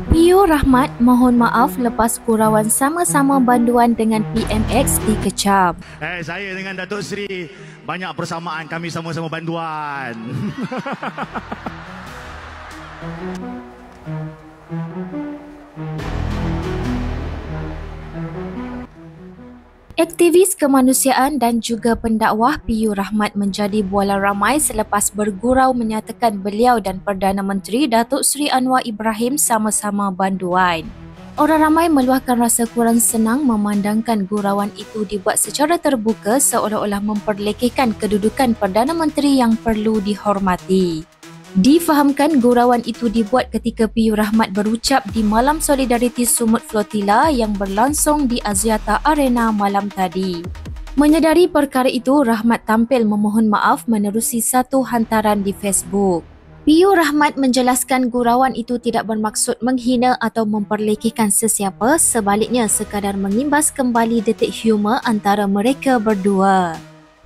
PU Rahmat mohon maaf lepas gurauan sama-sama banduan dengan PMX dikecam. Saya dengan Datuk Seri banyak persamaan, kami sama-sama banduan. Aktivis kemanusiaan dan juga pendakwah PU Rahmat menjadi bualan ramai selepas bergurau menyatakan beliau dan Perdana Menteri Datuk Seri Anwar Ibrahim sama-sama banduan. Orang ramai meluahkan rasa kurang senang memandangkan gurauan itu dibuat secara terbuka seolah-olah memperlekehkan kedudukan Perdana Menteri yang perlu dihormati. Difahamkan gurauan itu dibuat ketika PU Rahmat berucap di Malam Solidariti Sumut Flotilla yang berlangsung di Axiata Arena malam tadi. Menyedari perkara itu, Rahmat tampil memohon maaf menerusi satu hantaran di Facebook. PU Rahmat menjelaskan gurauan itu tidak bermaksud menghina atau memperlekehkan sesiapa, sebaliknya sekadar mengimbas kembali detik humor antara mereka berdua.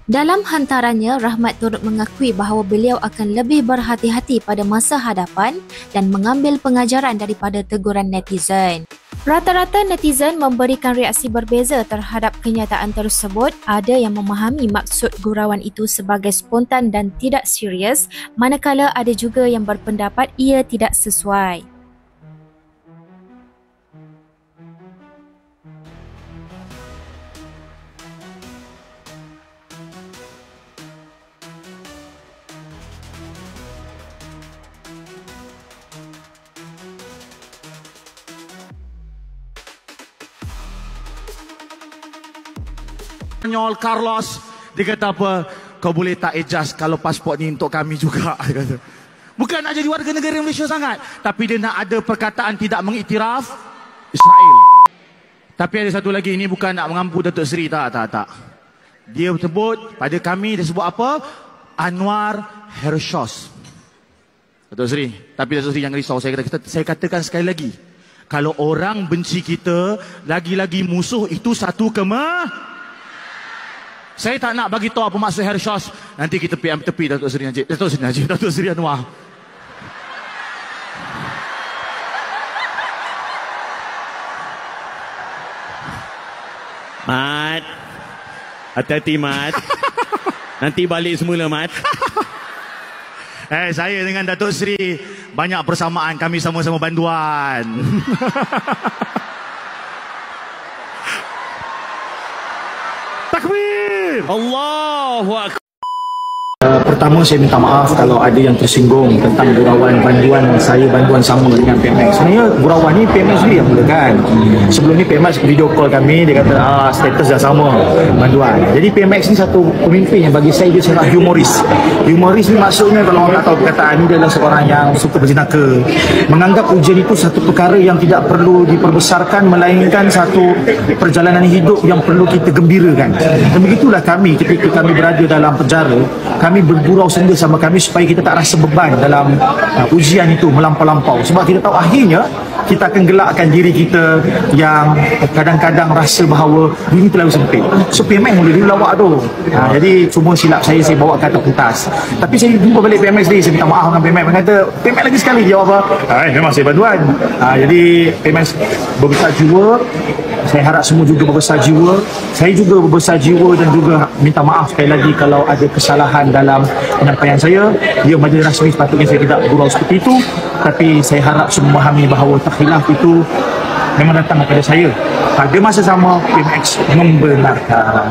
Dalam hantarannya, Rahmat turut mengakui bahawa beliau akan lebih berhati-hati pada masa hadapan dan mengambil pengajaran daripada teguran netizen. Rata-rata netizen memberikan reaksi berbeza terhadap kenyataan tersebut. Ada yang memahami maksud gurauan itu sebagai spontan dan tidak serius, manakala ada juga yang berpendapat ia tidak sesuai. Spanyol Carlos, dia kata apa? Kau boleh tak adjust kalau pasport ni untuk kami juga. Dia kata. Bukan nak jadi warga negara Malaysia sangat, tapi dia nak ada perkataan tidak mengiktiraf Israel. Tapi ada satu lagi, ini bukan nak mengampu Datuk Seri, tak. Dia sebut pada kami, dia sebut apa? Anwar Hershos. Datuk Seri, tapi Datuk Seri jangan risau, saya katakan sekali lagi. Kalau orang benci kita, lagi-lagi musuh itu satu Saya tak nak bagi tahu apa maksud Hershos. Nanti kita PM tepi Datuk Seri Najib. Datuk Seri Anwar. Mat. Hati-hati Mat. Nanti balik semula Mat. Saya dengan Datuk Seri banyak persamaan, kami sama-sama banduan. Takbir! Allahu Akbar. Pertama saya minta maaf kalau ada yang tersinggung tentang gurauan banduan saya banduan sama dengan PMX. Sebenarnya gurauan ni PMX sendiri yang mulakan. Sebelum ni PMX video call kami, dia kata status dah sama banduan. Jadi PMX ni satu pemimpin yang bagi saya dia sangat humoris. Humoris ni maksudnya kalau orang tak tahu perkataan ni, dia adalah seorang yang suka berjenaka. Menganggap ujian itu satu perkara yang tidak perlu diperbesarkan, melainkan satu perjalanan hidup yang perlu kita gembirakan. Dan begitulah kami ketika kami berada dalam penjara, kami bergurau sendiri sama kami supaya kita tak rasa beban dalam ujian itu melampau-lampau. Sebab kita tahu akhirnya kita akan gelakkan diri kita yang kadang-kadang rasa bahawa dunia terlalu sempit. So PMX mula dulu lawak tu. Jadi semua silap saya bawa ke atas pentas. Tapi saya jumpa balik PMX tadi, saya minta maaf dengan PMX. Dia kata, PMX lagi sekali jawab apa? Memang saya bantuan. Jadi PMX berbesar jiwa. Saya harap semua juga berbesar jiwa. Saya juga berbesar jiwa dan juga minta maaf sekali lagi kalau ada kesalahan dalam penyampaian saya. Dia majlis rasmi, sepatutnya saya tidak gurau seperti itu. Tapi saya harap semua memahami bahawa takhilaf itu memang datang daripada saya. Pada masa sama, PMX membenarkan.